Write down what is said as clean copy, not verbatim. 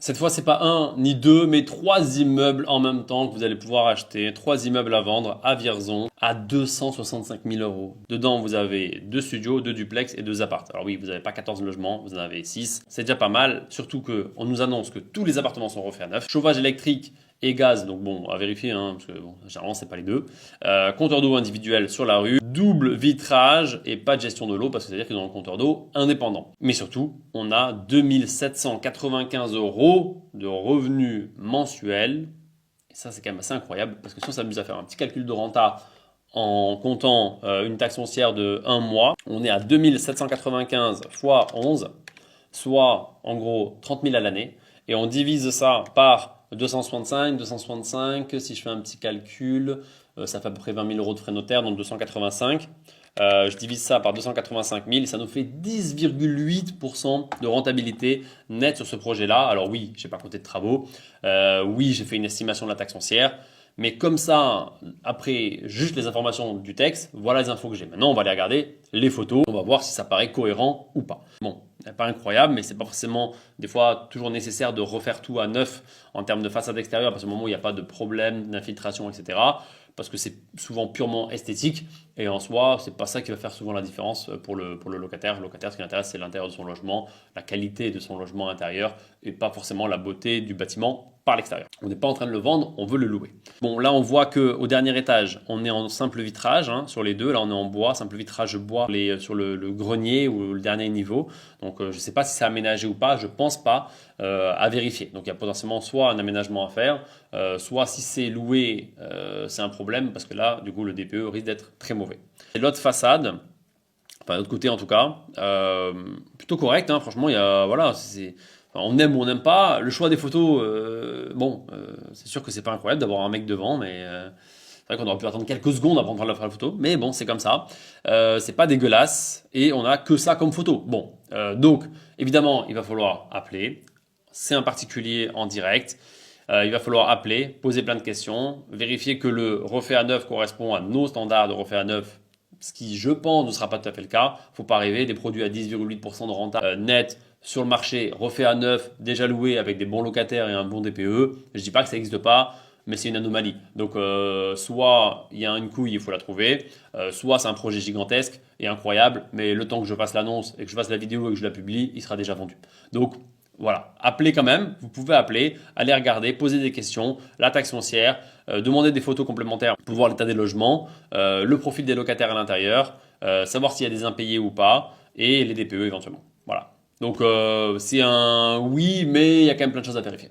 Cette fois, c'est pas un ni deux, mais trois immeubles en même temps que vous allez pouvoir acheter. Trois immeubles à vendre à Vierzon à 265 000 euros. Dedans, vous avez deux studios, deux duplex et deux apparts. Alors oui, vous n'avez pas 14 logements, vous en avez 6. C'est déjà pas mal, surtout qu'on nous annonce que tous les appartements sont refaits à neuf. Chauffage électrique et gaz, donc bon, à vérifier, hein, parce que bon, généralement, c'est pas les deux. Compteur d'eau individuel sur la rue, double vitrage et pas de gestion de l'eau, parce que c'est-à-dire que dans le compteur d'eau indépendant. Mais surtout, on a 2795 euros de revenus mensuels. Et ça, c'est quand même assez incroyable, parce que si on s'amuse à faire un petit calcul de renta en comptant une taxe foncière de 1 mois, on est à 2795 fois 11, soit en gros 30 000 à l'année. Et on divise ça par 265, si je fais un petit calcul, ça fait à peu près 20 000 euros de frais notaires, donc 285. Je divise ça par 285 000 et ça nous fait 10,8% de rentabilité nette sur ce projet-là. Alors oui, je n'ai pas compté de travaux. Oui, j'ai fait une estimation de la taxe foncière. Mais comme ça, après juste les informations du texte, voilà les infos que j'ai. Maintenant, on va aller regarder les photos. On va voir si ça paraît cohérent ou pas. Bon, pas incroyable, mais c'est pas forcément des fois toujours nécessaire de refaire tout à neuf en termes de façade extérieure parce qu'au moment où il n'y a pas de problème d'infiltration, etc. Parce que c'est souvent purement esthétique et en soi, c'est pas ça qui va faire souvent la différence pour le locataire. Le locataire, ce qui l'intéresse, c'est l'intérieur de son logement, la qualité de son logement intérieur et pas forcément la beauté du bâtiment par l'extérieur. On n'est pas en train de le vendre, on veut le louer. Bon, là, on voit qu'au dernier étage, on est en simple vitrage sur les deux. Là, on est en bois, simple vitrage bois sur le grenier ou le dernier niveau. Donc, je ne sais pas si c'est aménagé ou pas, je pense pas, à vérifier. Donc, il y a potentiellement soit un aménagement à faire, soit si c'est loué, c'est un problème parce que là, du coup, le DPE risque d'être très mauvais. Et l'autre façade, enfin, de l'autre côté en tout cas, plutôt correct, hein, franchement, il y a, voilà, on aime ou on n'aime pas. Le choix des photos, c'est sûr que c'est pas incroyable d'avoir un mec devant, mais c'est vrai qu'on aurait pu attendre quelques secondes avant de faire la photo. Mais bon, c'est comme ça. C'est pas dégueulasse et on a que ça comme photo. Bon, donc évidemment, il va falloir appeler. C'est un particulier en direct. Il va falloir appeler, poser plein de questions, vérifier que le refait à neuf correspond à nos standards de refait à neuf, ce qui, je pense, ne sera pas tout à fait le cas. Il ne faut pas rêver, des produits à 10,8% de renta net sur le marché, refait à neuf, déjà loué avec des bons locataires et un bon DPE. Je ne dis pas que ça n'existe pas, mais c'est une anomalie. Donc, soit il y a une couille, il faut la trouver, soit c'est un projet gigantesque et incroyable, mais le temps que je fasse l'annonce et que je fasse la vidéo et que je la publie, il sera déjà vendu. Donc, voilà, appelez quand même, vous pouvez appeler, aller regarder, poser des questions, la taxe foncière, demander des photos complémentaires pour voir l'état des logements, le profil des locataires à l'intérieur, savoir s'il y a des impayés ou pas, et les DPE éventuellement. Voilà. Donc c'est un oui, mais il y a quand même plein de choses à vérifier.